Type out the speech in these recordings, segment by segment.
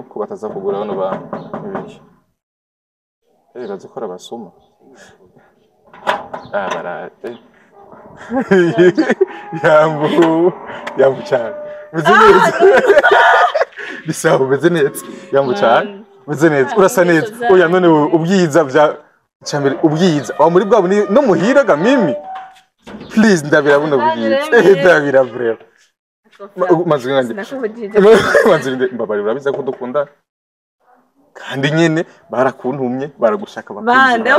ko bataza kugura bano bantu ibiki bazikora basuma barate yambu cyane meze neza bisaho meze neza yambu cyane meze neza urasa neza oya none ubwiza bya cyambere ubwiza wa muri bwabo no muhiraga mimi please ndabira buno bwiza ndabira bref mazwingange mazwinde mbabari urabiza ko dukunda kandi nyene barakuntumye baragushaka bakunze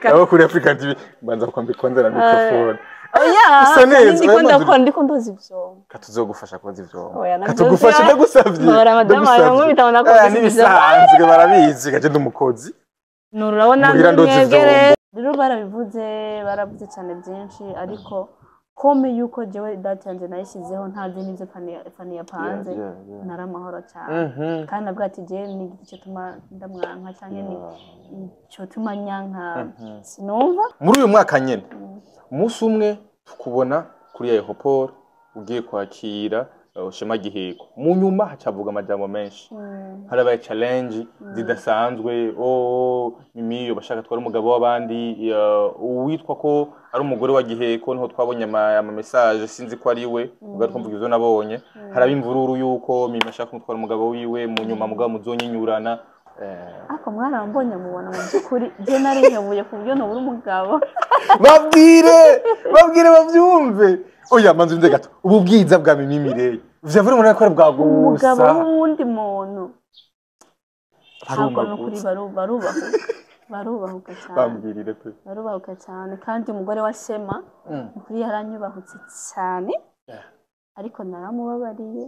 abo kuri Africa TV banza kwambika ndera microphone oya ndiko ndozi ivyo katuzogufasha kubaza ivyo katugufasha ndagusavye nibisanzwe barabizi gaje ndumukozi nurabona mwegere rero baravuze cyane byinshi ariko kome yuko jewe data yanje nayishizeho ntazi n'ivyo fani yapanze naramahoro cyane kandi nabwo ati je ni igice tuma ndamwanka cyane ni cyo tuma nyanka sinumva muri uyu mwaka nyene umunsi umwe tukubona kuri aeroport ugiye kwakira Shema Giheko mu nyuma hacavuga amajambo menshi harabaye challenge zidasanzwe mimiyo bashaka twara umugabo w'abandi uwitwa ko ari umugore wa Giheko niho twabonye ama message sinzi ko ari we ubwo twumvuga izo nabonye haraba imvururu yuko mimi ashaka kumutwara umugabo wiwe mu nyuma mugabo muzonyinyurana ako mwana mbonye mubona mu byukuri je narihebuye ku buryo nobura umugabo babwire bavyumve oya manzi nze gato ubu bwiza bwa mimi Mireye vyavure muri akora bwa gusa umugabo wundi muntu ntabwo kuri barubahuka cyane bambwirire pe barubahuka cyane kandi umugore wa Shema kuri yaranyubahutse cyane ariko naramubabariye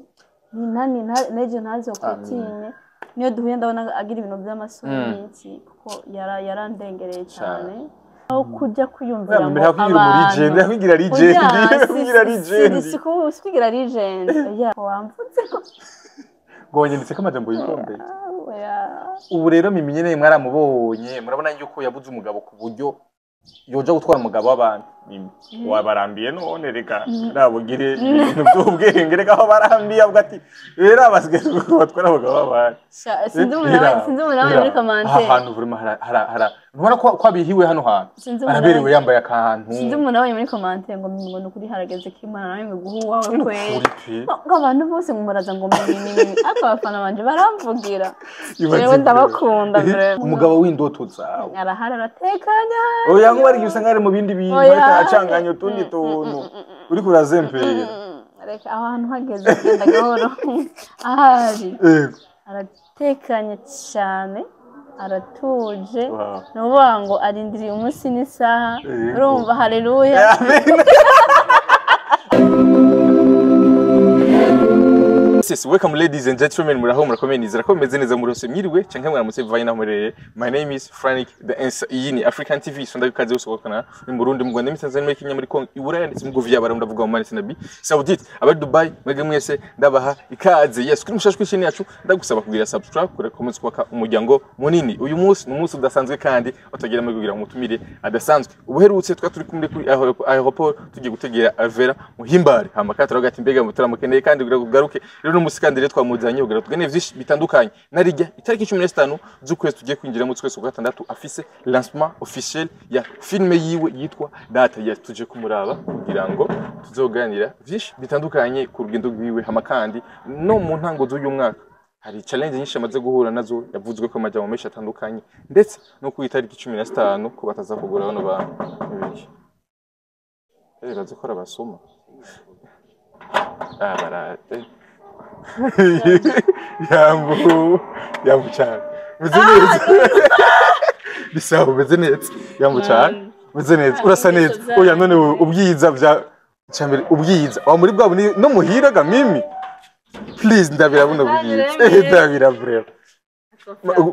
ni nani neje ntazo kwatinye niyo duhuye ndabona agira ibintu by'amasuri kuko yarandengereye cyane aho kujya kuyumvira ngo abantu yahigira legend sikwigira legend wamvutse ko gonye ndetse kamajambo yikombe ubu rero mimi nyene mwaramubonye murabona yuko yabuze umugabo ku buryo yoja gutwara umugabo w'abantu wabarambiye none reka nabugire ibintu by'ubwenge reka aho barambiye avuga ati rero abasigaye batwara abagabo w'abantu sinzi umuntu muri commentaire ahantu vurima hara ntubona ko abihiwe hano hantu araberewe yambaye akantu sinzi umuntu abonye muri commentaire ngo ngo kuri harageze kimana nawe guhu wawe kwe abantu bose ngumuraza ngo mimi aka bafana banje baramvugira yewe ndabakunda umugabo w'indoto zawe arahara aratekanya oya ngo bari usanga ari mu bindi bintu acanganya utundi tuntu uri kurazempera reka ahantu hageze genda gahoro ahari aratekanye cyane aratuje nuvuga ngo arindiriye umunsi n'isaha urumva haleluya Yes, welcome ladies and gentlemen, muraho murakomeye nizera ko meze neza muri hose mwiriwe canke mwaramutse bivanye naho murere. My name is Frank the answer iyi ni African TV sonda bikaze usokana mu Burundi mu Rwanda Tanzania muri Kenya muri Congo Iburaya ndetse mu Govia bara ndavuga mu Mali Sinabi Saudite abari Dubai mwege mwese ndabaha ikaze. Yes, kuri mushashwe ishini yacu ndagusaba kugira subscribe kure comments kwaka umuryango munini. Uyu munsi numunsi udasanzwe kandi utagira muri kugira umutumire adasanzwe. Ubuherutse twa turi kumwe kuri aeroport tugiye gutegera Vera muhimbare hama kataro gati mbega mutaramukeneye kandi kugaruke no musikandire twamuzanye ugara tugene vyinshi bitandukanye narijya itariki 15 z'ukwezi tugiye kwinjira mu twese gatandatu afise lancement officiel ya filme yiwe yitwa Data ya tuje kumuraba kugira ngo tuzoganira vyinshi bitandukanye ku rugendo rwiwe hama kandi no mu ntango z'uyu mwaka hari challenge nyinshi amaze guhura nazo yavuzwe ko amajambo menshi atandukanye ndetse no ku itariki 15 ko bataza kugura bano bantu ibiki bazikora basuma barate yambu cyane meze neza bisaho meze neza yambu cyane meze neza urasa neza oya none ubwiza bya cyambere ubwiza wa muri bwabo no muhiraga mimi please ndabira buno bwiza ndabira bref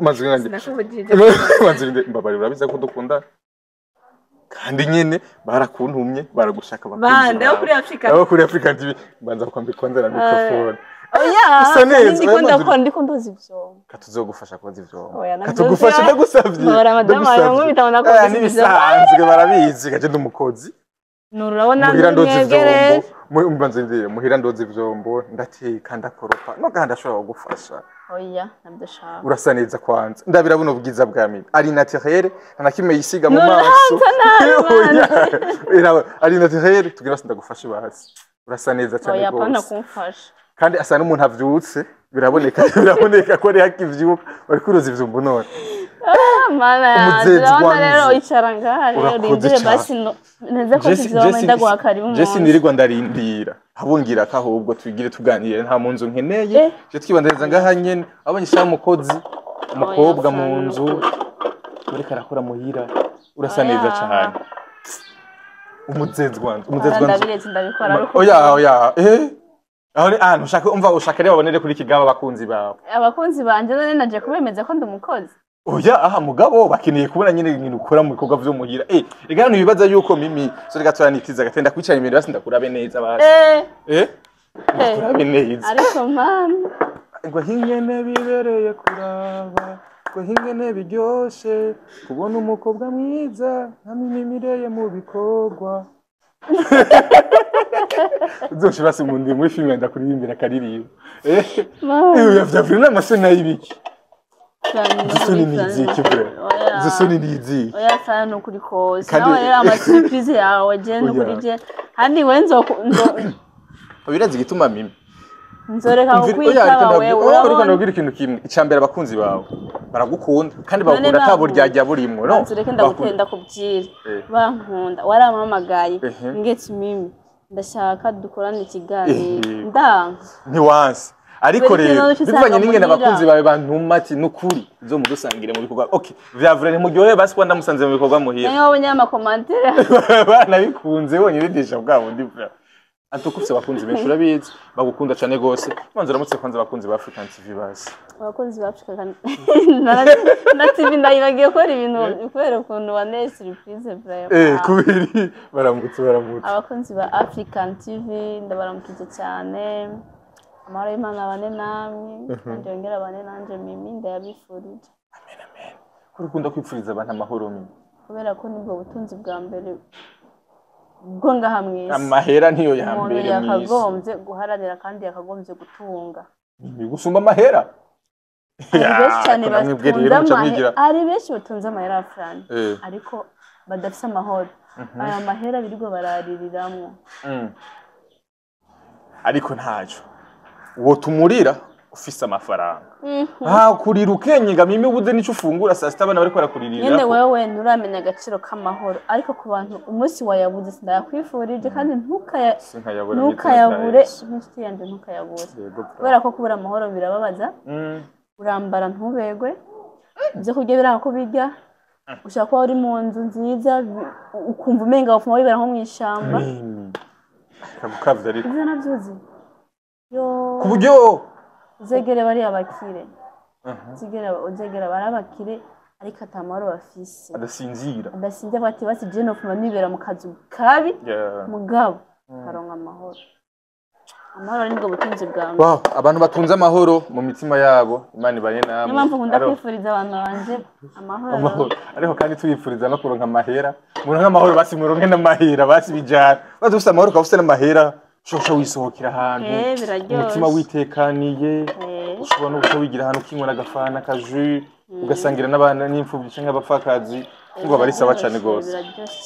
mazwingange mazwinde mbabari urabiza ko dukunda kandi nyene barakuntumye baragushaka bakunze abo kuri Africa TV banza kwambika ndera microphone oya ndiko ndozi ivyo katuzogufasha kubaza ivyo katugufasha ndagusavye nibisanzwe barabizi gaje ndumukozi nurabona mwegere mbanze ndire muhira ndoze ivyombo ndateka ndakoropa no ganda ashobora kugufasha oya nabyo shaka urasa neza kwanza ndabirabona ubwiza bwa Mimi ari naturel ntanakime yisiga mu maso ari naturel tugira ndagufashe basi urasa neza cyane oya rwose pana kumfasha kandi asa n'umuntu avyutse biraboneka ko ari hakivyuka bari kuroza ivyumbu none mana ndabona rero icara ngaha rero rindire basi neze ko tuzoma ndagwa karibu mu Jesse nirirwa ndarindira habungira ko ahubwo tugire tuganire nta munzu nkeneye je twibandereza ngaha nyene abonye sha mukozi umukobwa mu nzu muri karakora muhira urasa neza cyane umuzezwa ndabiretse ndabikora ariko oya aho ntushaka umva ushaka rero babonere kuri kigaba abakunzi bawe abakunzi banje none naje kubemeza ko ndumukozi oya aha mugabo bakeneye kubona nyine ibintu ukora mu bikorwa vyo muhira rega hano bibaza yuko Mimi so rega turanitiza gatenda kwicara imbere basi ndakurabe neza basi ndakurabe neza ariko man ngo hingene bibereye kuraba ngo hingene biryoshe kubona umukobwa mwiza nka Mimi mireye mu bikorwa uzoshira basi muri filime ndakuririmbira karirimba yavyavuna n'amasena y'ibiki Zisoni niziki bro. Zisoni niziki. Oya sana nukuri kose. Nawe rero ama surprise yawe je nukuri je. Handi wenzo Birazi gituma Mimi. Nzoreka kukwitaba wewe. Ariko ndabwira ikintu kimwe. Icambere abakunzi bawe baragukunda kandi bagukunda atabo ryajya burimwe no. Nzoreka ndagutenda kubyira. Bankunda waramamagaye. Ngetse Mimi. Ndashaka dukorana ikiganiro. Ndanga. Ntiwansi. Ariko rero bivanye n'ingene abakunzi bawe bantuma ati nukuri zo mudusangire mu bikorwa okay vyavure ni muryohe basi kwa ndamusanze mu bikorwa muhira nayo abanyama commentaire bana bikunze bonyine ndisha bwabo ndivura atukufise abakunzi benshi urabizi bagukunda cyane gose manzo ramutse kwanza abakunzi ba African TV basi abakunzi ba African na TV ndayibagiye ko ari ibintu kubera ukuntu wa Ness surprise vraiment kubiri baramutse abakunzi ba African TV ndabaramukije cyane amara y'Imana bane namwe kandi yongera bane nanje Mimi ndayabifurije amen kurukunda kwipfuriza abantu amahoro Mimi kubera ko nibwo butunzi bwa mbere bwo ngahamwe amahera niyo ya mbere mwisi yakagombye guharanira kandi yakagombye gutunga gusumba amahera ari benshi batunze amahera ya France ariko badafise amahoro aya mahera birirwa baraririramwo ariko ntaco uwo tumurira ufise amafaranga kurira ukenyiga Mimi ubuze nico ufungura saa sita abana bariko barakuririra nyene wewe nturamenya agaciro k'amahoro ariko ku bantu umunsi wayabuze sindakwifurije kandi ntukayabure inshuti yanje ntukayabure kubera ko kubura amahoro birababaza urambara ntubegwe ibyo kurya birako birya ushaka kuba uri mu nzu nziza ukumva umenga ufuma wibera nko mw'ishamba kabukavye ariko ivyo navyuzi ku buryo zegere bari abakire zegera bari abakire ariko atamaro bafise adasinzira bati basi je no fuma nibera mu kazu kabi mugabo karonka amahoro amahoro nibwo butunzi bwawe abantu batunze amahoro mu mitima yabo Imana ibanye namwe niyo mpamvu nkunda kwifuriza abantu banje amahoro ariko kandi tubifuriza no kuronka amahera muronka amahoro basi muronke n'amahera basi bijana badufise amahoro kafuse n'amahera shosha wisohokera ahantu umutima witekaniye ushobora no guca wigira ahantu kinywa n'agafana kaju ugasangira n'abana n'imfubyi canke abapfakazi ngo barisaba cyane gose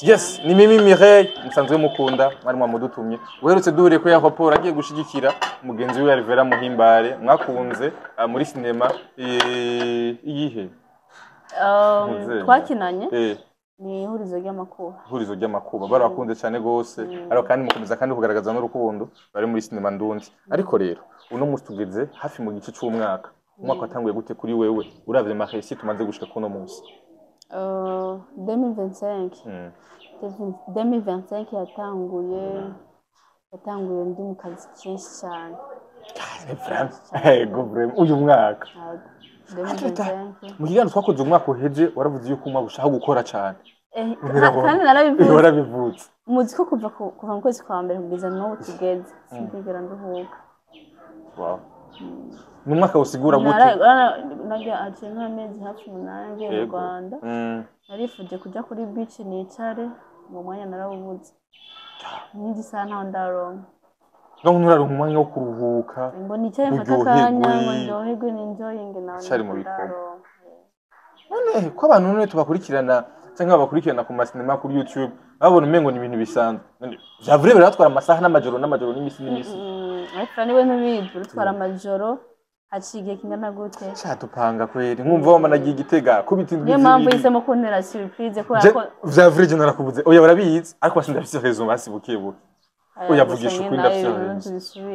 yes ni Mimi Mireille nsanzwe mukunda mwari mwamudutumye uherutse duhure ko yakopora agiye gushigikira mugenzi we Alvera Muhimbare mwakunze muri cinema iyihe twakinanye ni ihurizo ry'amakuba barakunze cyane gose ariko kandi mukomeza kandi kugaragaza n'urukundo bari muri cinema ndundi ariko rero uno munsi tugeze hafi mu gice cy'umwaka umwaka watanguye gute kuri wewe uravye mahesi tumaze gushika kuno munsi 2025 yatanguye ndi mu kazi kenshi cyane uyu mwaka mu kiganiro twakoze umwaka uheze waravuze yuko umwaka ushaka gukora cyane kandi narabivuze umuzi ko kuva mu kwezi kwa mbere kugeza n'ubu tugeze sinzigera nduhuka ni umwaka usigura gute nagiye aciye nk'amezi hafi 8 ngiye mu Rwanda narifuje kujya kuri beach nicare mu mwanya narawubuze n'indi saha ntaho ndaronka no nuraronka umwanya wo kuruhuka ngo nicaye mfata akanya ngo njoherwe n'enjoying nawe cyari mu bikorwa none ko abantu none tubakurikirana cyangwa bakurikirana ku masinema kuri YouTube babona umengo ni ibintu bisanzwe vya vrai biratwara amasaha n'amajoro n'imisi ariko niwe ntubizi bitwara amajoro haciye kingana gute cyadupanga kweri nkumva wama nagiye Gitega kubitindwi niyo mpamvu yisemo kuntera surprise ko vya vrai je narakubuze oya barabizi ariko basindafise rezo basi bukebuke oya vugisha ukuri ndafise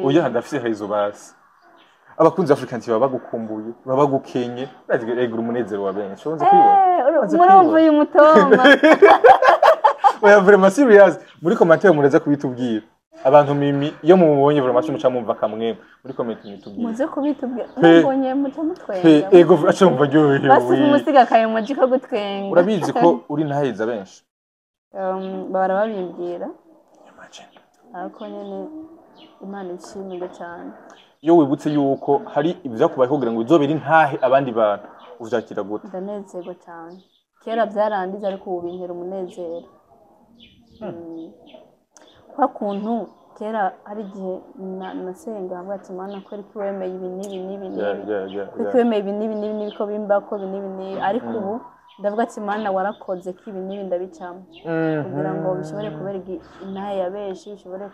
oya ndafise rezo basi abakunzi African TV bagukumbuye babagukenye egura umunezero wa benshi wonze kwibona murumva uyu mutomba oya vraiment serious muri commentaire muraza kubitubwira abantu mimi iyo mubonye vraiment muca mumva kamwe muri comment mitubwira muze kubitubwira mbonye muca mutwenga ego acha mumva ryohe basi umusiga kaye muji ko gutwenga urabizi ko uri ntaheza benshi bara babimbwira ariko nyene Imana ishimwe cyane iyo wibutse yuko hari ibyakubaye kugira ngo uzobere ntahe abandi bantu uvyakira gute ndanezerwa cyane kera byarandize ariko ubu bintera umunezero kwa kuntu kera hari igihe nasenga hamwe ati Mana kweri ko wemeye ibi ko wemeye ibi nibi ko bimba ko ibi nibi ariko ubu ndavuga ati Mana warakoze ko ibi nibi ndabicamo kugira ngo bishobore kubera intahe ya benshi bishobore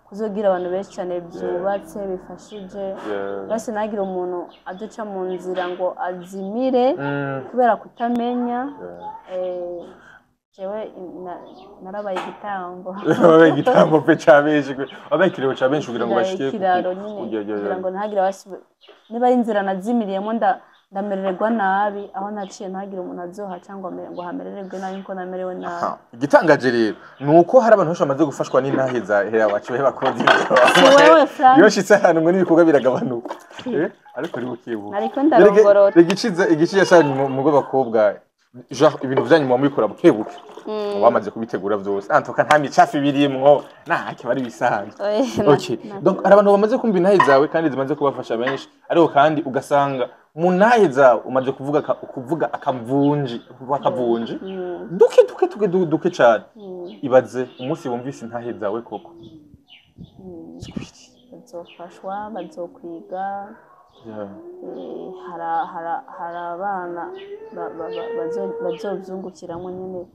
kuzogira abantu benshi cyane byubatse bifashije basi nagira umuntu aduca mu nzira ngo azimire kubera kutamenya jewe narabaye igitambo pe cabeje abaye kirebo cabenshi kugira ngo bashike kugira ngo ntagire basi niba ari inzira nazimiriyemo ndamererwa nabi aho naciye ntagira umuntu azoha cyangwa ngo hamerererwe nabi nko namerewe nabi igitangaje rero nuko hari abantu benshi bamaze gufashwa n'intahe za hera wacu bakoze iyo shitse ahantu ngo n'ibikorwa biragabanuka ariko uri bukibuka ariko ndarongorora igici yashanye mu bakobwa genre ibintu byanyu mu mubikora bukebuke wamaze kubitegura byose antoka nta micafi birimwo nake bari bisanzwe okay donc hari abantu bamaze kumva intahe zawe kandi zimaze kubafasha benshi ariko kandi ugasanga mu ntahe zawe umaze kuvuga akamvunji duke cyane ibaze umunsi bumvise intahe zawe koko bazofashwa bazokwiga hari abana bazobyungukiramo nyine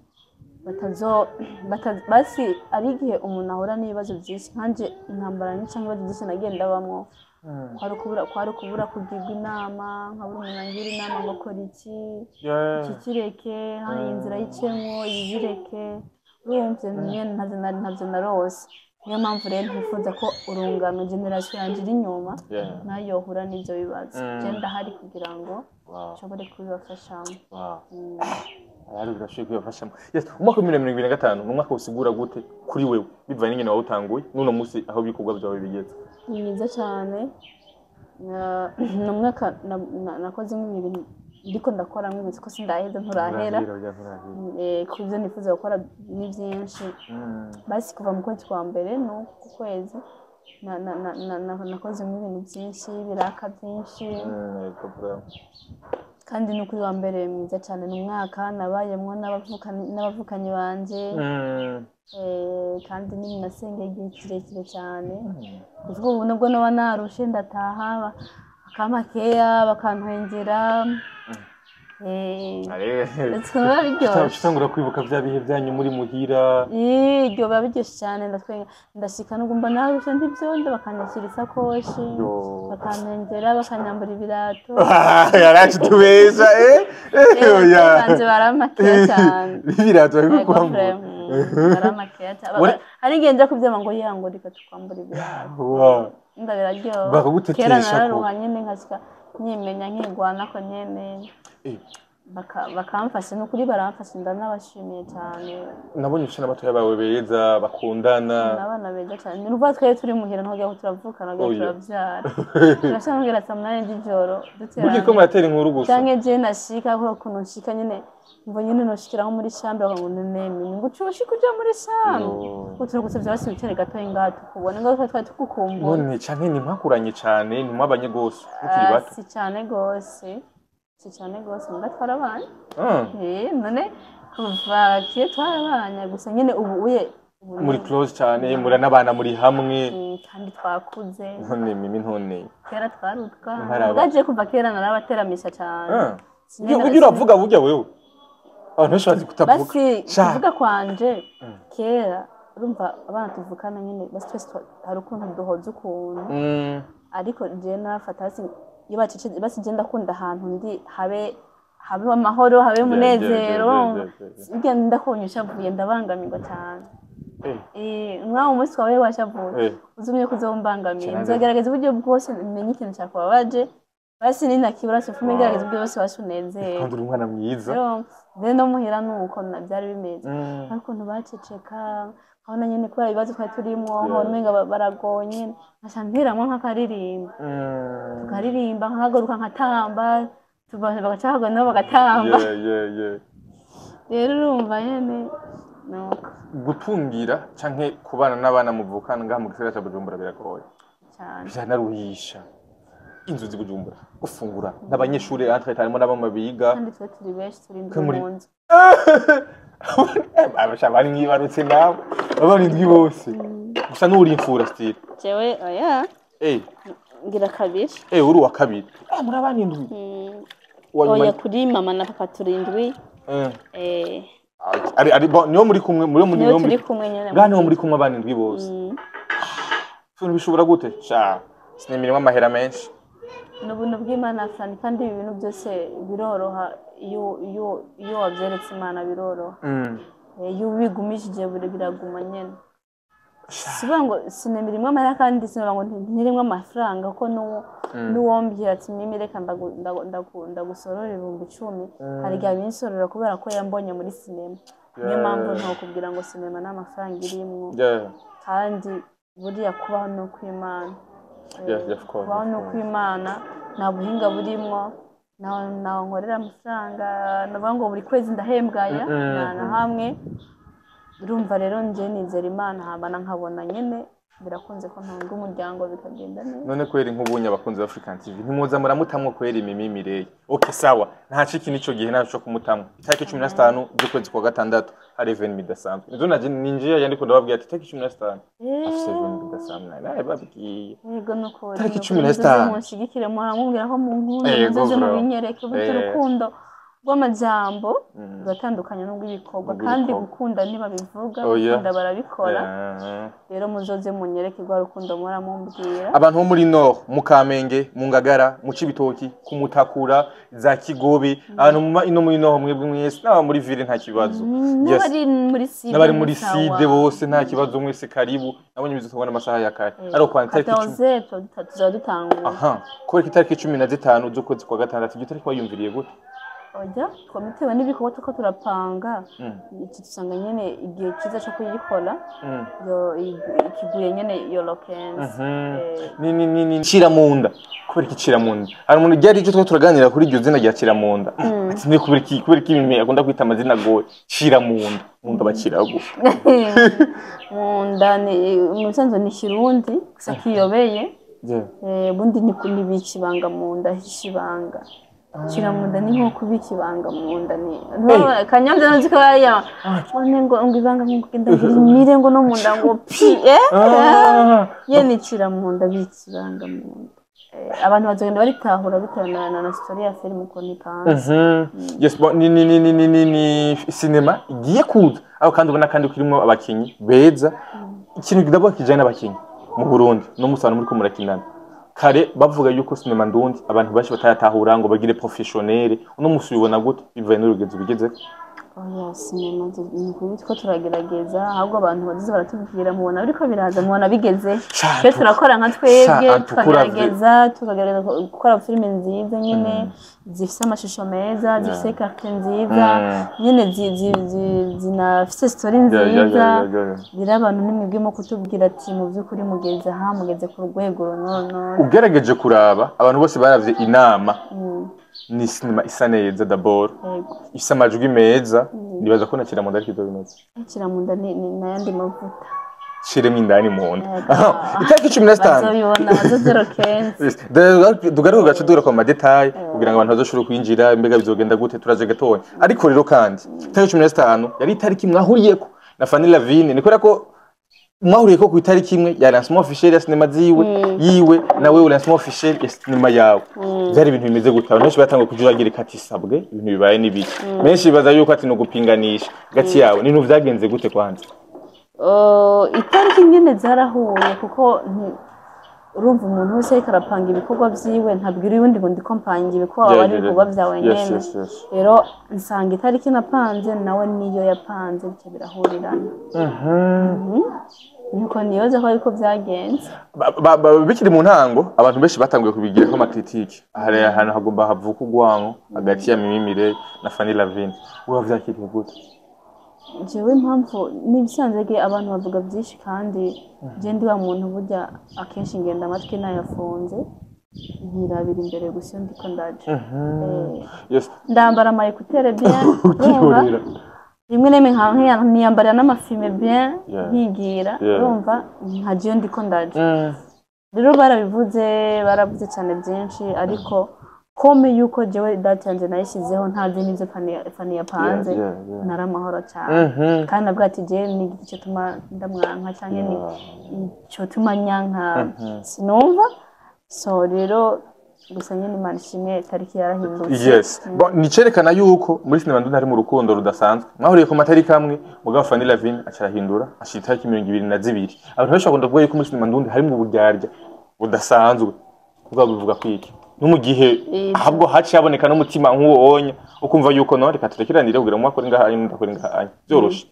basi ari igihe umuntu ahura n'ibibazo byinshi nkanje intambara nyinshi ibibazo byinshi nagenda bamwo kwari kubura kugirwa inama nkabura umuntu angira inama ngo kora iki kireke hari inzira y'icemwo yibireke urumvye nyene ntavyo narose niyo mpamvu rero ntifuza ko urungano generation yanje iri inyuma nayo yohura n'ibyo bibazo je ndahari kugira ngo nshobore kubibafashamo ari birashoboye kubibafashamo umwaka wa 2025 ni umwaka usigura gute kuri wewe bivanye n'ingene wawutanguye n'uno munsi aho ibikorwa byawe bigeze ni mwiza cyane ni umwaka nakozemo ibintu ndiko ndakora mwibutse ko sindaheza nturahera kubyo nifuza gukora ni byinshi basi kuva mu kwezi kwa mbere no ku kwezi nakozemo ibintu byinshi biraka byinshi kandi no kuri wa mbere mwiza cyane ni umwaka nabayemwo n'abavukanyi banje kandi ni nasengeye igihe kirekire cyane kuko ubu nubwo noba narushe ndataha akamakeya bakantwengera Utangura kwibuka bya bihe byanyu muri muhira iryo biba biryoshye cyane ndashika nugumva narushe ndibyondo bakanyakira isakoshi bakantengera bakanyambura ibirato yaracu tubeza banje baramakeya cyane ibirato bikukwambura baramakeya cyane hari igihe nja kubyama ngo yango reka tukwambura ibirato ndabiraryoha kera nararuha nyene nkasika nyimenya nkigwana ko nyene bakamfasha n'ukuri baramfasha ndanabashimiye cyane nabonye ucana batoya bawe beza bakundana n'abana beza cyane n'uruva twari turi muhira ntugira ngo turavukana ngo turavyara turashaka ngira samana y'ijoro dutera bugi ko muratera inkuru gusa canke je nashika ko kuno nshika nyene mvo nyene noshikira nko muri chambre ngo neme ngo ucushika uja muri chambre uturagusavye basi bitere gato ingato kubona ngo twari tukukumbura none canke ni mwakuranye cyane ni mwabanye gose ukiri bato si cyane gose ndatwara abana none kuva kiye twarabanye gusa nyene ubu uye muri close cyane muri n'abana muri hamwe kandi twakuze none mimi ntone kera twarutka ugaje kuva kera narabateramisha cyane ugira uravuga burya wewe abantu benshi bazi kutavuga kuvuga kwanje kera urumva abana tuvukana nyine basi twese hari ukuntu duhoza ukuntu ariko je nafata hasi iyo bacece basi je ndakunda ahantu ndi habe amahoro habe munezero igenda kunyusha vuye ndabangamirwa cyane mwa umunsi wawe washavuye uzumye kuzombangamira nzagerageza uburyo bwose menye ikintu cyakubabaje basi nina kibura sofume ngerageza uburyo bwose wasunezeye kandi uri umwana mwiza no muhira nuko byari bimeze ariko ntubaceceka abona nyene kubera ibibazo twari turimo homenga baragonye nkasantiramwe nk'akaririmba tukaririmba nkagaruka nkatamba tubaje bagacaga nabo bagatamba rero urumva nyene nuko gutungira canke kubana n'abana muvukana ngaha mu gisagara ca Bujumbura biragoye cyane byanaruhisha inzu z'Ibujumbura gufungura n'abanyeshuri entre tarimo n'abama biga kandi turi benshi turi mu nzu abashabari mwibarutse nawe abarindwi bose gusa n'uri imfura style jewe oya ngira kabiri uri wa kabiri muri abanindwi oya kuri mama na papa turindwi ari niyo muri kumwe muri kumwe nyene ngane muri kumwe abanindwi bose so bishobora gute sha sinemirimo amahera menshi n'ubuntu bw'Imana kandi ibi bintu byose biroroha iyo wabyeretse Imana biroroha iyo ubigumishije biraguma nyene siba ngo sinemirimo amahera kandi sinaba ngo ntirimwe amafaranga ko n'uwombwira ati mimi reka ndagusorora 10,000 hari gihe binsorora kubera ko yambonye muri sinema niyo mpamvu ntokubwira ngo sinema n'amafaranga irimwo kandi buriya kubaho no kw'Imana kubaho no kw'Imana nta buhinga burimwo naho nkorera amafaranga navuga ngo buri kwezi ndahembwaya na hamwe urumva rero nje nizera Imana habana nkabona nyene birakunze ko ntunga umuryango bikagenda neza none kweri nk'ubunye abakunzi ba African TV ntimuza muramutamwo kweri Mimi okay sawa nta ciki nico gihe naco kumutamwo itariki 15 z'ukwezi kwa gatandatu hari event midasample nizo naje ninjiye yandiko ndababwiye ati itariki 15 afise event midasample naye babwiye yego nuko itariki 15 mushigikire muramubwira ko mu nkuru nze mu binyereke by'urukundo rw'amajambo rutandukanye n'ubw'ibikorwa kandi gukunda ntibabivuga gukunda barabikora rero muzoze munyereke rwa rukundo muramumbwira abantu bo muri Nord mu Kamenge mu Ngagara mu Cibitoki ku Mutakura za Kigobe abantu ino muri Nord mwebwe mwese n'aba muri ville nta kibazo n'abari muri Side bose nta kibazo mwese karibu nabonye bizo tubona amasaha ya kare ariko kwa itariki 10 tuzadutangura kubera itariki 15 z'ukwezi kwa gatandatu itariki wayumviriye gute oya twamitewe n'ibikorwa tuko turapanga iki tusanga nyene igihe kiza cyo kuyikora ikiguye nyene yo lokenzi ni cira munda kubera ikicira munda hari umuntu ryari cyo turaganira kuri iryo zina rya cira munda ati ni kubera iki mimi akunda kwita amazina goye cira munda bakirago munda ni umusanzo ni Kirundi gusa kiyobeye bundi ni bikibanga munda hishibanga Chira munda ni nko kubiki banga munda ni kanyanza nziko ya one ngo ibanga ngenda mire ngo no munda ngo pi yeni chira munda biki banga munda abantu bazogenda baritahura biterana na story ya film ko ni panze yes ni cinema igiye kuza aho kandi ubona kandi kirimo abakinyi beza ikintu kidabo kijana abakinyi mu Burundi no musana muri ko murakinana kare bavuga yuko sinema ndundi abantu bashi batayatahura ngo bagire professionnel uno musubibona gute bivaye n'urugezo bigeze oya sinema n'ukuri ko turagerageza ahubwo abantu bazize baratubwira mubona ariko biraza mubona bigeze twe turakora nka twebwe tukagerageza gukora filime nziza nyine zifite amashusho meza zifite carte nziza nyine zinafite story nziza bira abantu nimwibwimo kutubwira ati mu byukuri mugeze mugeze ku rwego runono ugerageje kuraba abantu bose baravye inama ni sinema isa neza d'abord ifite amajwi meza nibaza ko nakira munda ariko bimeze nakira munda ni nayandi mavuta shiremo indani munda itariki 15 bazobibona bazozero kenzi dugaruka gace dura kwa madetail kugira ngo abantu bazoshobore kwinjira mbega bizogenda gute turaje gatoya ariko rero kandi itariki 15 yari itariki mwahuriyeko na Fanny Lavine ni kubera ko mwahuriye ko ku itariki imwe ya lancement officiel ya cinema yiwe nawe lancement officiel ya cinema yawe byari ibintu bimeze gutya benshi batangiye kujuragira kati sabwe ibintu bibaye n'ibiki benshi baza yuko ati no gupinganisha gati yawe ni vyagenze gute kwanza itariki nyene zarahuye kuko urumva umuntu wese ariko arapanga ibikorwa vyiwe ntabwira ubundi ngo ndikompangira ibikorwa bari ibikorwa vyawe nyene rero nsanga itariki napanze nawe niyo yapanze bityo birahurirana nuko niyoze ko ariko vyagenze bikiri mu ntango abantu benshi batanguye kubigira ko amakritike hari ahantu hagomba havuka ugwanko hagati ya Mimimire na Fanny Lavine uravyakiriye gute jewe impamvu nibisanzwe abantu bavuga byinshi kandi je ndi wa muntu burya akenshi ngenda amatwi nayafunze nkirabira imbere gusa ndiko ndaje ndambara ama écouteurs bien rimwe neme niyambara n'amafilme bien nkigira urumva nkaje ndiko ndaje rero baravuze cyane byinshi ariko kome yuko jewe data yanje nayishizeho ntazi n'ivyo Fanny yapanze naramahoro cyane kandi nabwo ati je ni igiti cyo tuma ndamwanka cyane ni cyo tuma nyanka sinumva so rero gusa nyine Imana ishimwe tariki yarahindutse nicerekana yuko muri sinema ndundi hari mu rukundo rudasanzwe mwahuriye ku matariki amwe mugabo Fanny Lavine acarahindura ashita itariki 22 abantu benshi bakunda kuvuga yuko muri sinema ndundi hari mu buryarya budasanzwe kuvuga bivuga kwiki no mu gihe ahubwo haci yaboneka n'umutima nk'uwo onya ukumva yuko no reka turekiranire kugira ngo akore ngaha ndakore ngaha byoroshe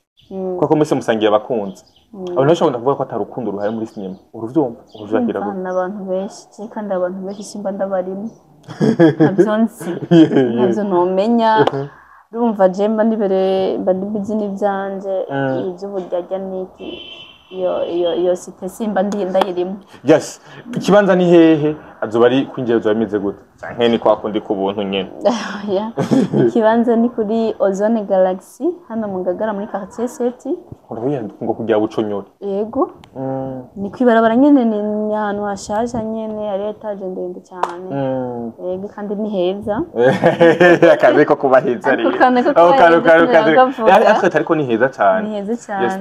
kuko mwese musangiye abakunzi abantu bashobora kuvuga ko atarukundo ruhaye muri sinema uruvyumva uruzagira gute n'abantu benshi kandi abantu benshi simba ndabarimo navyonsi navyo nomenya urumva je mba ndibizi n'ivyanje ivy'uburyarya niki iyo site simba ndayirimo ikibanza ni hehe azoba ari kwinjira bimeze gute canke ni kwa kundi ku buntu nyene ikibanza ni kuri Ozone Galaxy hano mu Ngagara muri quartier 7 urabiye ngo kujya buconyore yego ni kwibarabara nyene ni ahantu hashasha nyene ari etage ndende cyane yego kandi ni heza akazi ko kuba heza ari ariko ni heza cyane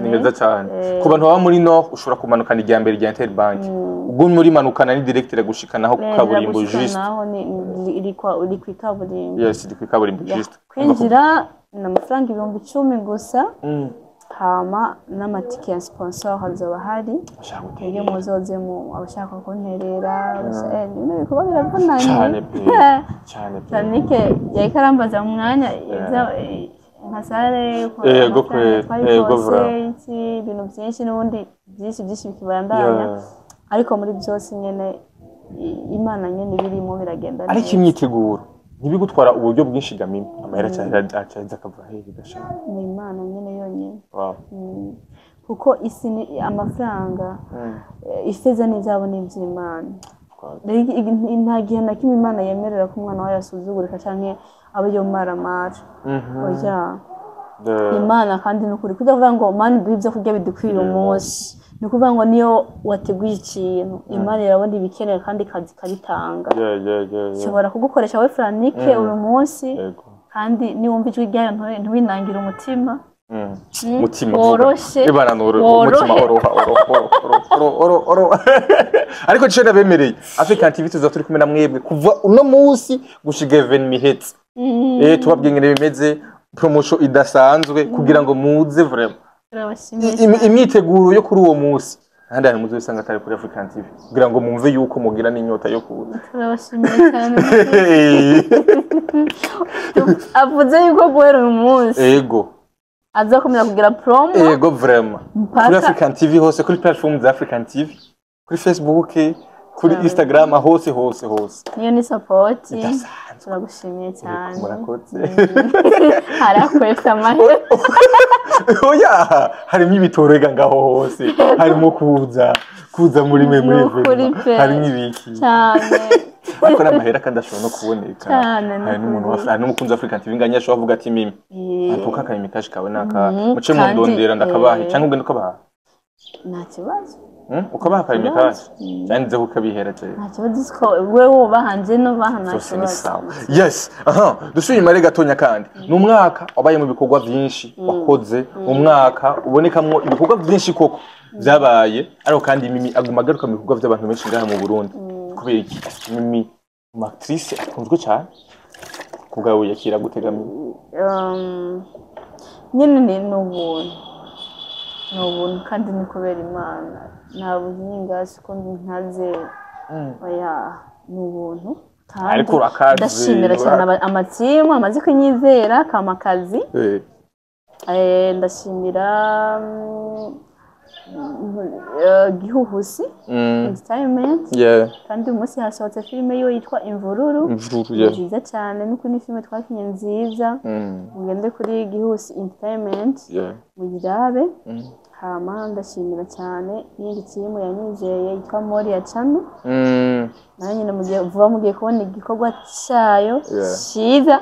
ni heza cyane ku bantu baba muri no ushobora kumanukana ijya mbere rya Interbank ubwo muri manukana ni directeur gushikanaho ku kaburimbo juste naho ni iri kwikaburimbo iri kwikaburimbo juste kwinjira na amafaranga 10,000 gusa hama n'amatike ya sponsor hazoba hari iyo muzoze mu abashaka kunterera bino bikuba biravunanye cyane ke yakarambaza mu mwanya nkasare ibintu byinshi n'ubundi byinshi bikibandanya ariko muri byose nyene Imana nyene birimo biragenda ariko imyiteguro ntibigutwara uburyo bwinshi gamimi amahera cyane acaza akava hehe gashaka ni Imana nyene yonyene kuko isi ni amafaranga ifeza n'izabo n'ivy'Imana nta gihe na kimwe Imana yemerera ko umwana wayo asuzugurika canke abo yo maramara oya Imana kandi n'ukuri kudavuga ngo mani bw'ibyo kurya bidukwira umunsi ni kuvuga ngo niyo wateguye ikintu Imana irabona ibikenewe kandi kazi karitanga shobora kugukoresha we Franike uyu munsi kandi niwumva ijwi ryayo ntubinangira umutima mutima woroshe umutima oro ariko cyo nabemereye African TV tuza turi kumena mwebwe kuva uno munsi gushiga even mihetse tubabwiye ngene bimeze promotion idasanzwe kugira ngo muze vraiment imyiteguro yo kuri uwo munsi kandi ari muzo bisanga atari kuri African TV kugira ngo mumve yuko mugira n'inyota yo kuza turabashimiye cyane avuze yuko guhera uyu munsi yego azakomeza kugira promo yego vraiment kuri African TV hose kuri platform za African TV kuri Facebook kuri Instagram hose niyo ni support turagushimiye cyane murakoze harakwesa amahera oya harimo ibitorega ngaho hose harimo kuza muri event harimo ibiki cyane ariko n'amahera kandi ashobora no kuboneka hari n'umuntu hari n'umukunzi wa African TV nganya ashobora kuvuga ati mimi antuka akayimikaje kawe naka muce mu ndondera ndakabahe cyangwa ugende ukabaha nta kibazo ukabaha akarimi kacu cyanditse ko kabihera cyane nta kibazo ko wewe bahanje no bahana kibazo yes dusubire imare gatonya kandi n'umwaka wabaye mu bikorwa byinshi wakoze umwaka ubonekamwo ibikorwa byinshi koko byabaye ariko kandi Mimi aguma agaruka mu bikorwa by'abantu benshi ngaha mu Burundi kubera iki Mimi actrice akunzwe cyane kubwawe yakira gutegamiye nyine ni n'ubuntu kandi ni kubera Imana nta buhinga siko ntaze oya n'ubuntu kandi ndashimira cyane amatsimu amaze kunyizera kamakazi ndashimira Gihuhusi entertainment kandi umunsi hasohotse filime yo yitwa Imvururu nziza cyane nuko ni filime twakinye nziza mugende kuri Gihuhusi entertainment muyirabe hama ndashimira cyane n'indi timu yanyizeye yitwa Moria Channel nanye mugiye kubona igikorwa cyayo cyiza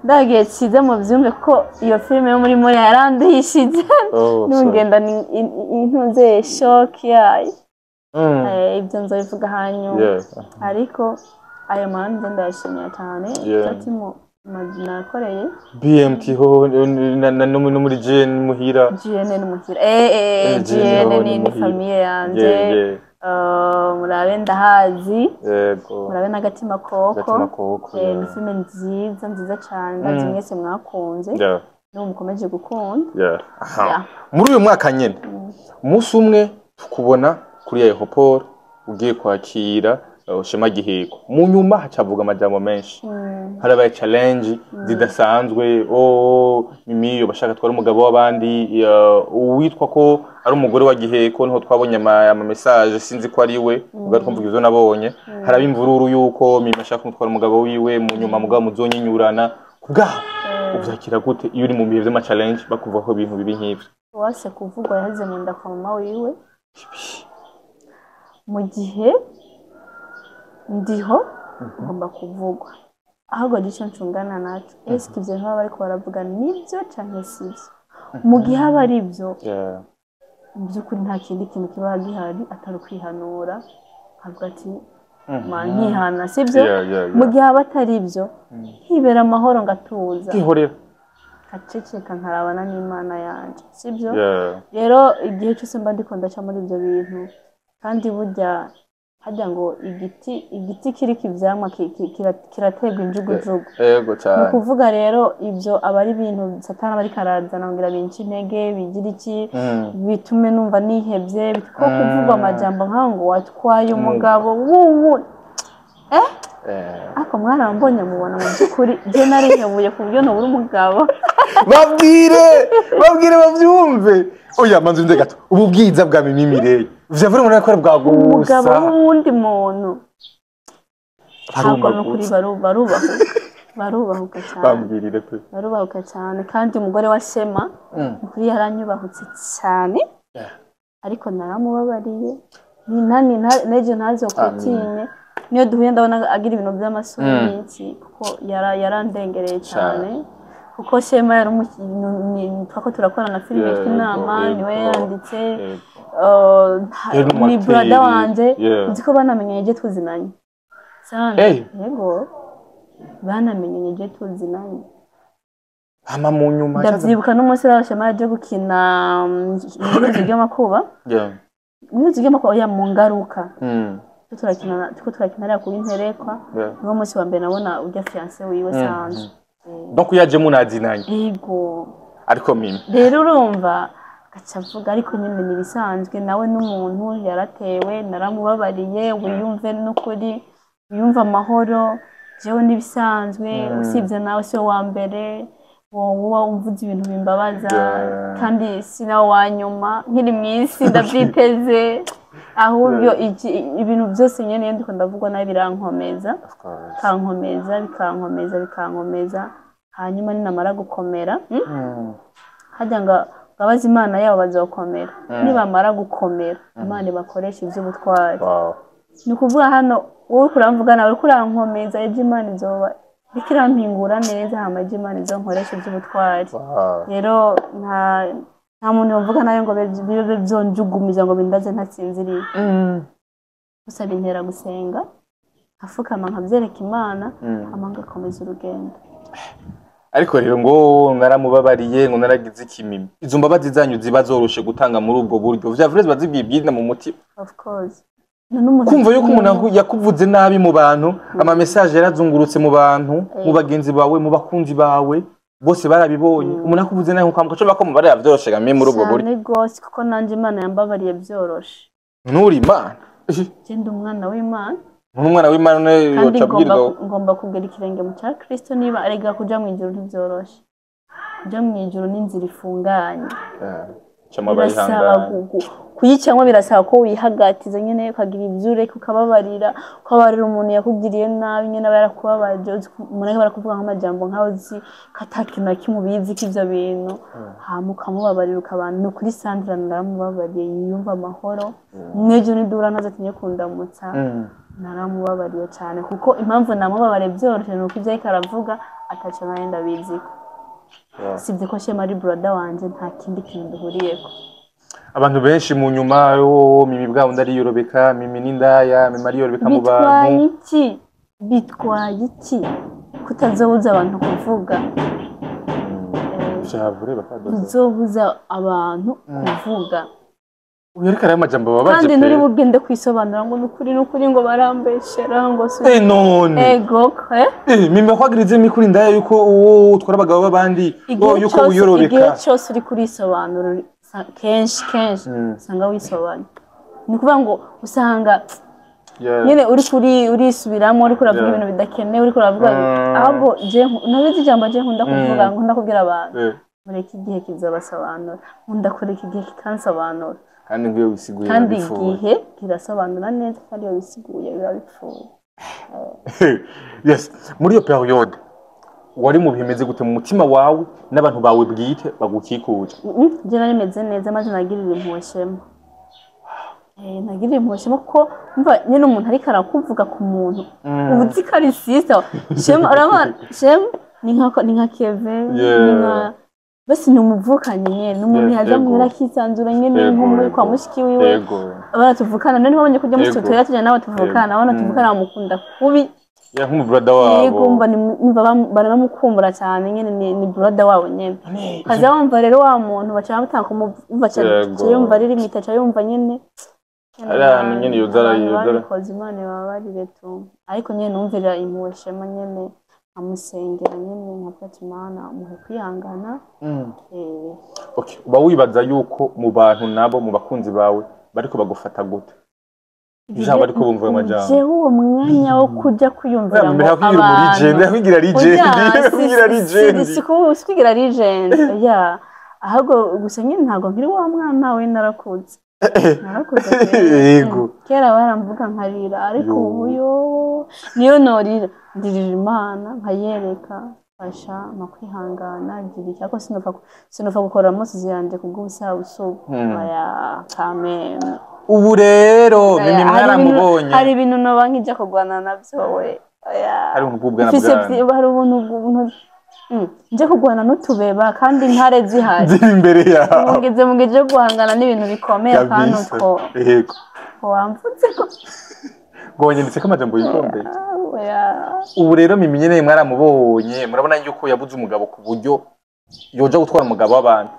ndagiye cyiza mu byumve ko iyo filime yo muri Moria yarandishije n'ungenda intuze shock yayo ibyo nzobivuga hanyuma ariko ayo manze ndashimira cyane tatimo nakoreye BMT ho no muri GN muhira GN ni famille yanje murabe ndahazi murabe n'agatima koko ni filime nziza cyane ndazi mwese mwakunze no mukomeje gukunda muri uyu mwaka nyene umunsi umwe tukubona kuri aeroport ugiye kwakira Shema Giheko mu nyuma hacavuga amajambo menshi harabaye challenge zidasanzwe Mimi bashaka twara umugabo w'abandi uwitwa ko ari umugore wa Giheko niho twabonye ama message sinzi ko ari we ugatwa mvuga izo nabonye haraba imvururu yuko Mimi ashaka kumutwara umugabo wiwe mu nyuma mugabo muzonyinyurana kubwaho ubyakira gute iyo uri mu bihe by'ama challenge bakuva ko ibintu bibi nk'ivyo wase kuvugwa yaze mu nda kwa mama wiwe mu gihe ndiho ngomba kuvugwa ahubwo gice ncungana naco eske ivyo ntaba bariko baravuga nivyo canke sivyo mu gihe aba ari byo by'ukuri nta kindi kintu kiba gihari atari kwihanura avuga ati nkihana sibyo mu gihe aba atari byo hibera amahoro ngatuza kwihorera kaceceka nkarabana n'Imana yanje sibyo rero igihe cyose mba ndiko ndaca muri ibyo bintu kandi burya hajya ngo igiti kiriko ivyamwa kirategwa injugujugu yego cyane ni kuvuga rero ibyo aba ari ibintu satana bari karazana ngira binci intege bigira iki bitume numva nihebye bitiko kuvugwa amajambo nkango watwaye umugabo wuwu ako mwana mbonye mubona mu byukuri je narihebuye ku buryo nubura umugabo babwire bavyumve oya manzi nze gato ubu bwiza bwa Mimi Mireille vyavura muri akora bwa gusa umugabo wundi muntu ntabwo kuri barubahuka cyane bambwirire pe barubahuka cyane kandi umugore wa Shema kuri yaranyubahutse cyane ariko naramubabariye ni nani neje ntazo kutinye niyo duhuye ndabona agira ibintu by'amasuri kuko yarandengereye cyane kuko Shema yari umukinyi twako turakora na filime tw'inama niwe yanditse ni brother wanje nziko banamenyeje tuzinanye sana yego banamenyeje tuzinanye ama mu nyuma ndavyibuka n'umunsi Shema yaje gukina ibintu by'amakuba ibintu by'amakuba ya mu ngaruka turakina ari kuri nterekwa niwo munsi wa mbere nabona ujya fiancé wiwe sanze donc yaje munazinanye yego ariko Mimi rero urumva gacavuga ariko nyine nibisanzwe nawe n'umuntu yaratewe naramubabariye wiyumve n'ukuri wiyumva amahoro jewe nibisanzwe usibye nawe se wa mbere wowe umvuze ibintu bimbabaza kandi sina wanyuma nkiri mwisi ndabyiteze ahubwo ibintu byose nyene ndiko ndavugwa nabi birankomeza bikankomeza hanyuma ninamara gukomera hajya ngo babaza Imana yabo bazokomera nibamara gukomera Imana bakoresha ivy'ubutwari ni kuvuga hano wowe kuramvuga nawe kurankomeza ejo Imana izoba bikirampingura neza hama ejo Imana izonkoresha ivy'ubutwari rero nta muntu yovuga nayo ngo bibe byonjugumiza ngo bindaze ntatsinziriye gusa bintera gusenga afukama nkabyereka Imana amanga akomeza urugendo. Ariko rero ngo naramubabariye ngo naragize ikimimi izo mbabazi zanyu ziba zoroshe gutanga muri ubwo buryo vyavuze bazibwibwirina mu mutima of course kumva yuko umuntu yakuvuze nabi mu bantu ama message yarazungurutse mu bantu mu bagenzi bawe mu bakunzi bawe bose barabibonye umuntu akuvuze nabi ukamuka cyo bakomubare yavyoroshe gamye muri ubwo buryo ni gose kuko nanje Imana yambabariye byoroshe nuri Imana genda umwana w'Imana umwana w'Imana yocabwirwa ngomba kugera ikirenge mu cya Kristo niba arega kuja mu ijuru ntibyoroshe kuja mu ijuru n'inzira ifunganye cyamabari hanga kuyicamwa birasaba ko wihagatiza nyene ukagira ivyure kukababarira ukabarira umuntu yakugiriye nabi nyene abarakubabaje umuntu barakuvuga nk'amajambo nkaho zi katakina kimubizi k'ivyo bintu hamuka mubabarira ukabana no kuri Sandra naramubabariye yiyumva amahoro mwejo nidura naza tinye kundamutsa naramubabariye cyane kuko impamvu namubabariye byoroshye nuko ivyo karavuga ataca nayenda biziko sibye ko shema ari brother wanje nta kindi kintu duhuriyeko. Abantu benshi mu nyuma mimi bwabo ndari yorobeka mimi n'indaya mimi ari yorobeka mu bantu bitwaye iki kutazobuza abantu kuvuga cyavure bakadoza uzobuza abantu kuvuga uyereka ari amajambo babaje kandi nuri bugende kwisobanura ngo nukuri ngo barambeshera ngo none ego mimi kwagirize mikuri ndaya yuko uwo utwara abagabo babandi yuko uyorobeka igihe cyose uri kurisobanura kenshi usanga wisobanya ni kuvuga ngo usanga nyine uri urisubiramo uri kuravuga ibintu bidakenewe uri kuravuga ahubwo je nabizi ijambo je nkunda kuvuga nkunda kubwira abantu mureke igihe kizabasobanura nkunda kureka igihe kikansobanura kandi ngiyo wisiguye kandi igihe kirasobanura neza kandi iyo wisiguye biba bipfuye. Yes muri iyo periode wari mu bihemeze gute mu mutima wawe n'abantu bawe bwite bagukikuje je nari meze neza maze nagirira impushema nagirira impushema ko mva nyine umuntu ariko arakuvuga ku muntu ubuzi kari sister shema arabana shema ni nka Keve ni nka basi ni umuvukanye nyene n'umuntu yaza mwira kisanzura nyene nk'umuri kwa mushiki wiwe baratuvukana none babonye kujya mu studio yatuje nawe tuvukana abana tuvukana bamukunda kubi ya nk'umu brother wabo yego mba baramukumbura cyane nyene ni brother wabo nyene kaza wumva rero wa muntu bacha batanga kumva cyane yumva riri mitacha yumva nyene ara nyene yuzara kozi Imana babarire tu ariko nyene numvira impushema nyene amusengera nyene nkafata Imana muhe kwihangana okay uba wibaza yuko mu bantu nabo mu bakunzi bawe bariko bagufata gute ijambo ariko bumva amajambo je uwo mwanya wo kujya kuyumvira ngo abantu yakwigira legend sikwigira legend ya ahubwo gusa nyine ntago nkiri wa mwana we narakuze yego kera baramvuga nkarira ariko ubu niyo norira ndirira Imana nkayereka fasha makwihangana gira cyako sinofa gukora mose yanje kubw'ubusabusubu ya kamen ubu rero mimi mwaramubonye hari ibintu no bankija kugwana navyo we hari umukubwa nabwo hari ubuntu nje kugwana n'utubeba kandi ntare zihari imbere yawe mugeze guhangana n'ibintu bikomeye kandi uko yego wamvutse ko gonye ndetse kamajambo yikombe ubu rero mimi nyene mwaramubonye murabona yuko yabuze umugabo ku buryo yoja gutwara umugabo w'abantu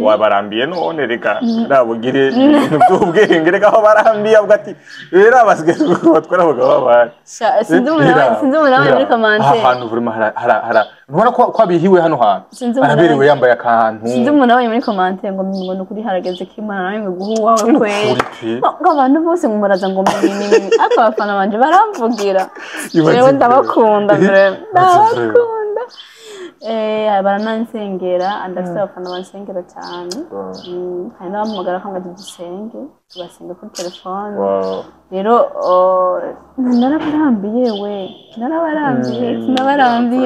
wabarambiye none reka nabugire ibintu by'ubwenge reka aho barambiye avuga ati rero abasigaye batwara abagabo w'abantu sinzi umuntu muri commentaire ahantu vraiment hara ntubona ko abihiwe hano hantu araberewe yambaye akantu sinzi umuntu muri commentaire ngo mbona kuri harageze k'Imana nawe guhu wawe kwe abantu bose ngumuraza ngo mimi aka bafana banje baramvugira jewe ndabakunda ndabakunda baranansengera andafite abafana bansengera cyane hari n'abamugara ko ngaje dusenge tubasenga kuri telefone rero narabarambiye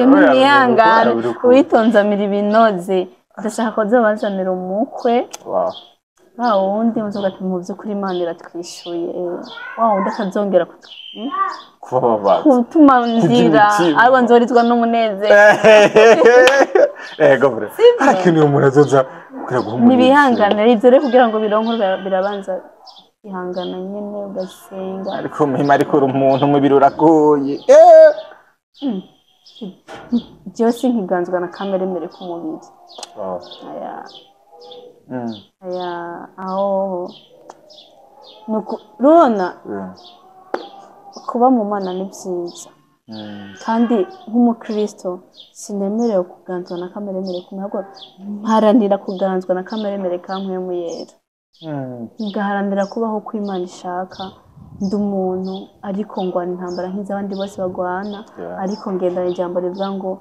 ntiyangana witonzamira ibinoze ndashaka ko bazanira umukwe wa wundi muzoga mu by'ukuri Imana iratwishuye wa wundi akazongera kutuma nzira ariko nzorizwa n'umunezero gavure akintu umuntu azoza nibihangana ivyo rero kugira ngo bironke birabanza ihangana nyene ugasenga ariko mima ariko umuntu umubiri uragoye byose nkiganzwa na kamere mere ku mubiri aya aho nuko rona kuba mu mana ni byiza kandi nk'umukristo sinemerewe kuganzwa na kamere mere kumwe ahubwo mparanira kuganzwa na kamere mere kamwe mu yera ngaharanira kubaho kw'Imana ishaka ndi umuntu ariko ngwana intambara nk'izabandi bose bagwana ariko ngendana ijambo rivuga ngo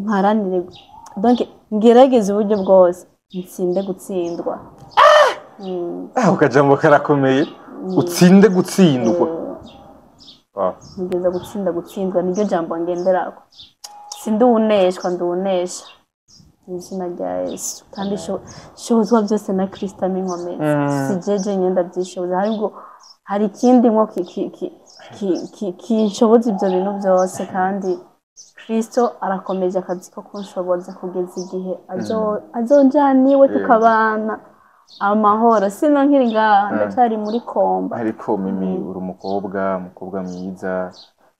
mparanire donc ngerageze uburyo bwose nsinde gutsindwa ukajambo karakomeye utsinde gutsindwa ngeza gutsindwa niryo jambo ngenderako sindi uneshwa ndunesha izina rya Yesu kandi shobozwa byose na Kristo aminkomeza sijeje nyenda byishoboza ariko hari ikindi nko kinshoboza ibyo bintu byose kandi Kristo arakomeje akazi ko kunshoboza kugeza igihe azonjaniwe tukabana amahoro sino nkiri ngaha ndacyari muri komba ariko mimi uri umukobwa mwiza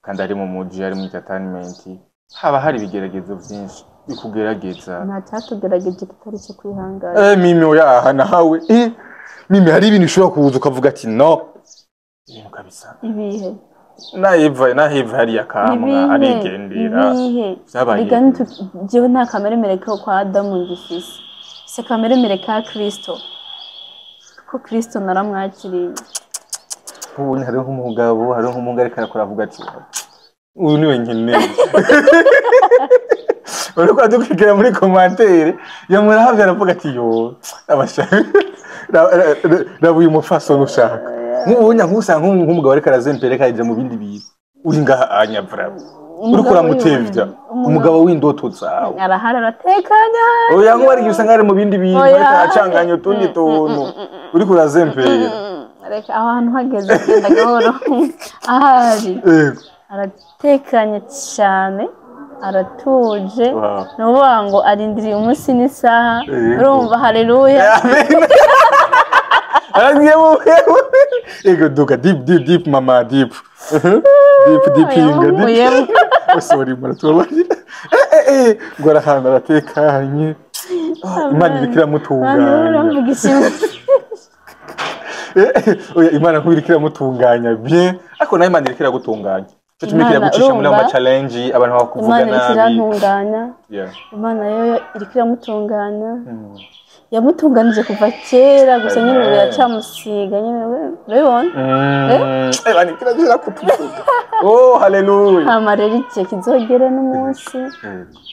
kandi ari mu muji ari mu entertainment haba hari ibigeragezo byinshi bikugerageza nta cyatugerageje kitari cyo kwihangana mimi oyaha nahawe mimi hari ibintu ushobora kuza ukavuga ati no ibintu kabisa ibihe nahiva hari yakamwa arigendera byabaye jewe nta kamere mereka kwa Adamu ngifise se kamere mereka Kristo ko Kristo naramwakiriye ubu hari nk'umugabo hari nk'umugore karakora avuga ati uyu niwe nkeneye uriko adukigera muri commentaire yamurahavye aravuga ati yo abashaka rabuye umufaso nushaka nk'ubunya nk'usanga nk'umugabo ariko arazempere kaje mu bindi bintu uri ngaha anyavra uriko uramutevya umugabo w'indoto zawe arahara aratekanya oya ngo bari usanga ari mu bindi bintu ariko acanganya utundi tuntu uriko urazempere reka ahantu hageze genda gahoro ahari aratekanye cyane aratuje nuvuga ngo arindiriye umunsi n'isaha urumva haleluya aragiye mu ego duka deep mama deep inga sorry muratubabira ngora hano aratekanye Imana irikira mutunganya oya Imana nkubirikira mutunganya bien ako nayo Imana irikira gutunganya cyo tumikira gucisha muri ama challenge abantu bakuvuga nabi Imana irikira ntunganya Imana yo irikira mutunganya yamutunganije kuva kera gusa nyine ubu yacamusiga nyine urabibona bani kirazira kutuvuga oh haleluya amareri cye kizogere n'umunsi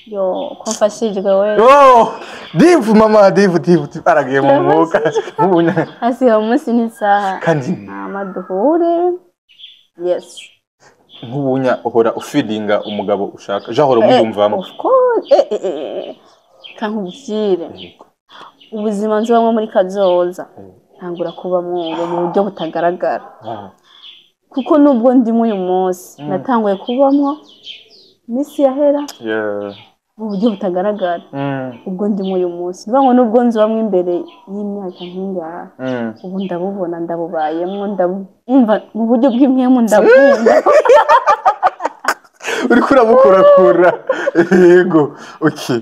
yo komfashijwe we oh divu mama divu aragiye mu mwuka mubunya hasi umunsi n'isaha kandi amaduhure yes mubunya uhora ufeelinga umugabo ushaka jahora muyumvamo of course kankubwire ubuzima nzibamwe muri kazoza ntangura kuba mu buryo butagaragara kuko nubwo ndimo uyu munsi natanguye kubamwo misi yahera mu buryo butagaragara ubwo ndimo uyu munsi nibango nubwo nzibamwe imbere y'imyaka nk'ingaha ubu ndabubona ndabubayemwo ndabumva mu buryo bw'imwemu ndabumva uri kurabukurakura yego okay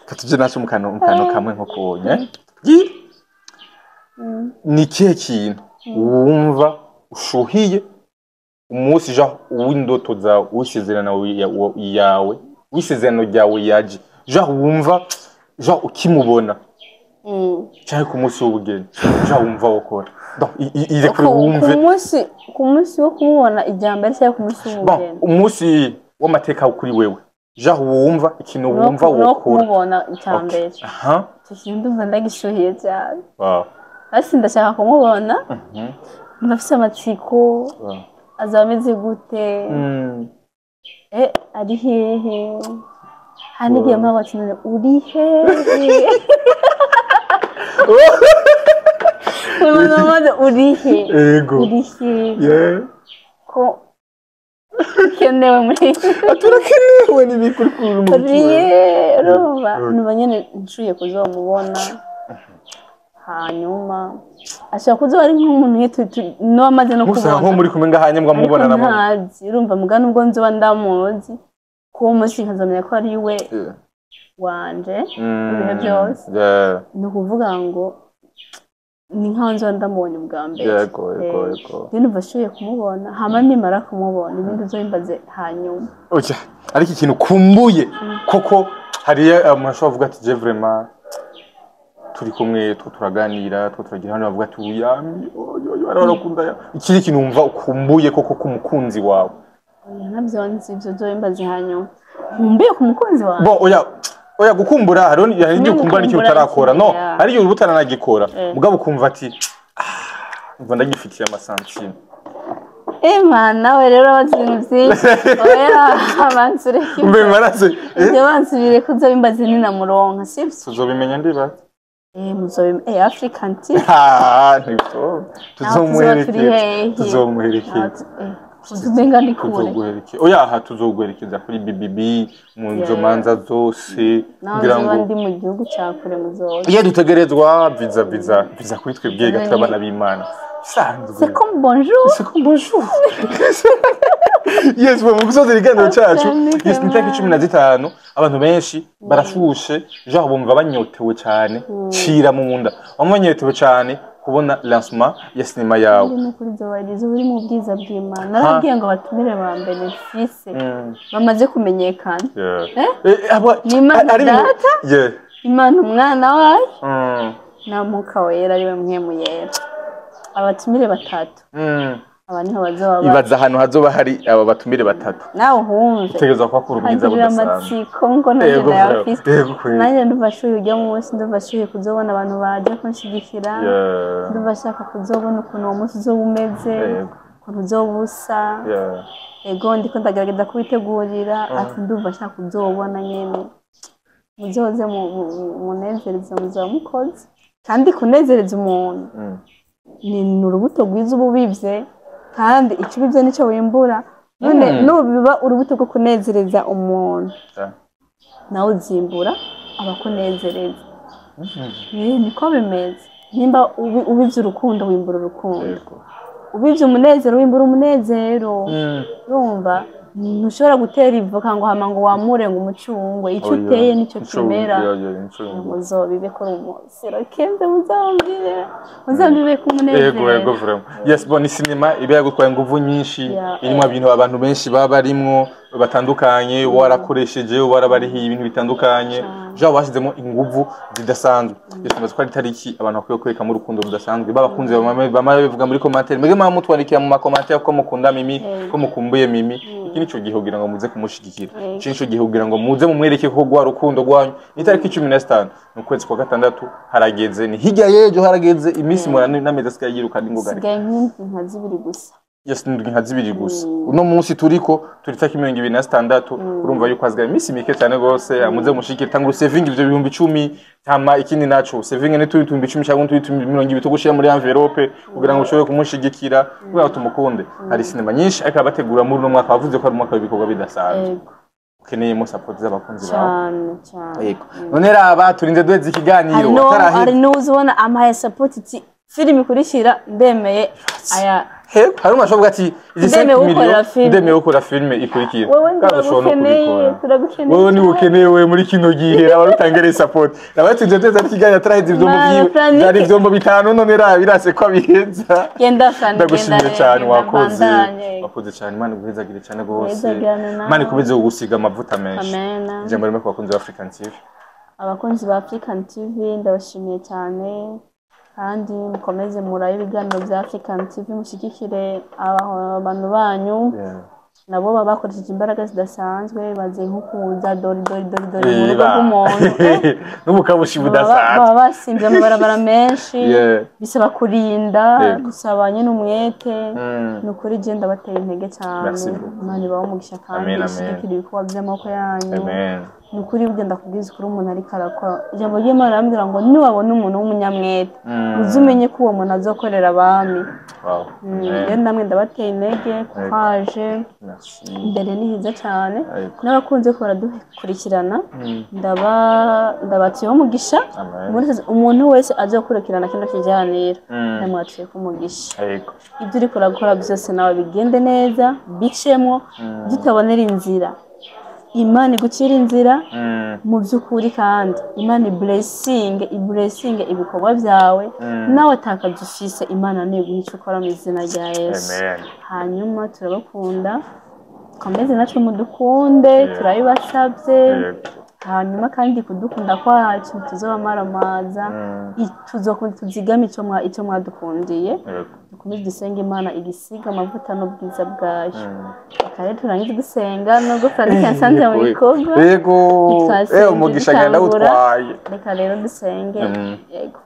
katuje nacho mukano kamwe nko kubonye ni kihe kintu wumva ushuhiye umunsi ja windoto za wisezerana yawe wisezerano ryawe yaje ja wumva ja ukimubona cyane ku munsi w'ubugeni ja wumva ukora donc ire kuri wumve ku munsi wo kumubona ijambo cyangwa ku munsi w'ubugeni umunsi w'amateka kuri wewe ja wumva ikintu wumva wokora kumubona icambere aha ndumva ndagishuhiye cyane hasi ndashaka kumubona ndafise amatsiko azameze gute ari hehe hanigiye mpabakina uri hehe urihe urihe ko kenewe muri aturakenewe nibikurukuru mu urumva nuba nyene nshuye kuzomubona hanyuma ashaka kuzo ari nk'umuntu yetu no amaze no kubona nko muri kumwe ngahanye mbwa mubona namo ntazi urumva mugana ubwo nzo ndamuzi ko umunsi nkazamenya ko ari we wanje ibihe byose no kuvuga ngo ni nkanzo ndamubonye ubwa mbere yego rero bashoboye kumubona hama nimara kumubona ibindi uzobimbaze hanyuma oya ariko ikintu kumbuye koko hariya amashwa avuga ati je vraiment turi kumwe turaganira turagira hano bavuga ati uyami barakunda ikiri kintu umva ukumbuye koko kumukunzi wawe nabyo nzi ibyo uzobimbaze hanyuma nkumbuye kumukunzi wawe bo oya gukumbura hari ibyo ukumva n'icyo utarakora no hari ibyo utananagikora mugabo ukumva ati mva ndagifitiye amasantime nawe rero bazibintu byinshi oya abansireke mbe maraze bansubire kuzo bimbaze ni namuronka sibyo tuzobimenya ndiba muzobe African TV tuzomuherekeza uzumenga ni kure oya aha tuzoguherekeza kuri BBB mu nzo manza zose ngira ngo ndi mu gihugu cya kure muzoze ye dutegerezwa visa kuri twebwe gatabana b'Imana c'est comme bonjour yes mu gusoza ikiganiro cyacu yes ni tariki 15 abantu benshi barashushe genre bumva banyotewe cyane cira mu munda bamanyotewe cyane kubona lancement ya cinema yawe ni kuri zawadizo uri mu bwiza bw'Imana naragiye ngo batumire ba benefice bamaze kumenyekana ari data Imana umwana wayo na muka wera ari we mwemu yera abatumire batatu abani bazoba ibaza hano hazoba hari aba batumire batatu nawe humve utegereza kwa kuru bwiza budasanzwe ngo nanje ndubashuye ujya mu munsi ndubashuye kuzobona abantu baje kunshigikira ndubashaka kuzobona ukuntu uwo munsi uzobumeze ukuntu uzobusa ego ndiko ndagerageza kubitegurira ati ndubashaka kuzobona nyene muzoze munezereze muzamukoze kandi kunezereza umuntu ni urubuto rwiza ububivye kandi ikibivye nico wimbura none nubiba urubuto rwo kunezereza umuntu nawe uzimbura abakunezereza niko bimeze nimba ubivye urukundo wimbura urukundo ubivye umunezero wimbura umunezero urumva ntushobora gutera ivoka ngo hama ngo wamure ngo umucungwe icyo uteye nicyo kimera muzobibe ko umusiro kenze muzambire ku munezero yego vraiment yes bon cinema ibe yagutwaye nguvu nyinshi irimo ibintu abantu benshi baba barimwo batandukanye warakoresheje warabarihiye ibintu bitandukanye je washizemo inguvu zidasanzwe yesumva ko ari tariki abantu bakwiye kweka mu rukundo rudasanzwe babakunze bama bivuga muri commentaire mbege mama mutwandikira mu commentaire ko mukunda Mimi ko mukumbuye Mimi nico gihe kugira ngo muze kumushigikira nico gihe kugira ngo muze mumwereke ko gwa rukundo rwanyu ni tariki 15 mu kwezi kwa gatandatu harageze ni hirya yejo harageze imisi murana n'ameza skayiruka n'ingogari nka zibiri gusa yes ndwi nka zibiri gusa uno munsi turiko tariki 26 urumva yuko azga imisi mike cyane gose amuze mushikira tangura saving ivyo 10,000 tama ikindi naco saving ni 10,000 cyangwa 20,000 gushira muri envelope kugira ngo ushobore kumushigikira kugira tumukunde hari cinema nyinshi ariko abategura muri no mwaka bavuze ko ari umwaka w'ibikorwa bidasanzwe ukeneye mo support z'abakunzi bawe cyane yego none raba turinze duheze ikiganiro atarahe ari n'uzubona amaye support film ikurikira ndemeye aya hari umashobwa ati ndemeye ukora filme ikurikira kandi ushobora kubikora wowe ni ukenewe muri kino gihe abarutangere support nabatinze teza kiganiro atarahize ivyo mu byiwe byari ivyo mu bitanu none ra birase ko bihenza genda kandi ndagushimiye cyane wakoze cyane Imana guhezagire cyane gose Imana kubeze gusiga amavuta menshi jambo rimwe kwakunze wa African TV abakunzi ba African TV ndabashimiye cyane kandi mukomeze murabe ibiganiro bya African TV mushigikire abantu banyu nabo baba bakoresheje imbaraga zidasanzwe baze nkukuza dori mu rugo rw'umuntu n'ubukabushi budasanzwe baba basimvye mu barabara menshi bisaba kurinda bisaba nyine umwete nukuri je ndabateye intege cyane Imana ibaho umugisha kandi ishigikire ibikorwa by'amaboko yanyu nukuri ugenda kubwiza kuri umuntu ariko arakora ijambo ry'Imana arambwira ngo niwabona umuntu w'umunyamwete uzumenye ko uwo muntu azokorera abami rero namwe ndabateye intege kwaje imbere ni hiza cyane n'abakunze ko baradukurikirana ndabatiyeho umugisha umuntu wese azokurikirana kino kiganiro ndamwatiye ko umugisha ibyo uri kurakora byose nawe bigende neza bicemo dutabonera inzira Imana igucira inzira mu by'ukuri kandi Imana blessing ibikorwa byawe nawe atakabyufise Imana niguha icyo ukora mu izina rya Yesu hanyuma turabakunda komeze natwe mudukunde turabibasabye hanyuma kandi kudukunda kwacu tuzobamaramaza tuzigama icyo mwadukundiye dukomeze dusenge Imana igisiga amavuta n'ubwiza bwayo kare turangize gusenga no gufanika nsanze mu bikorwa yego umugisha ngenda utwaye reka rero dusenge yego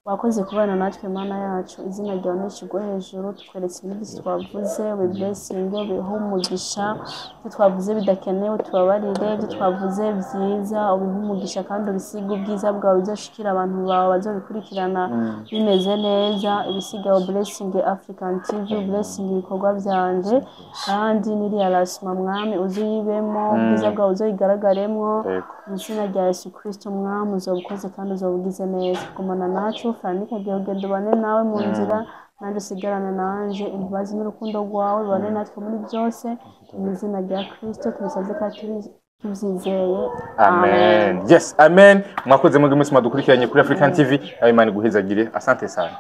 wakoze kubana natwe Mana yacu izina ryawe nishigwe hejuru tukweretse ibindi twavuze we blessing biho umugisha twavuze bidakenewe tubabarire ibyo twavuze byiza ubiho umugisha kandi ubisiga ubwiza bwawe uzoshikira abantu bawe bazobikurikirana bimeze neza ibisiga blessing African TV blessing ibikorwa byanje kandi niriya rasma mwami uzuyibemo ubwiza bwawe uzoyigaragaremo mu izina rya Yesu Kristo mwami uzobukoze kandi uzobugize neza kumana nacu Franika ugenda ubane nawe mu nzira nanjye usigarane nanje imbabazi n'urukundo rwawe ubane natwe muri byose mu izina rya Kristo tubisaze kandi tubyizeye amen yes amen mwakoze mwebwe mwese mwadukurikiranye kuri African TV Imana iguhezagire asante sana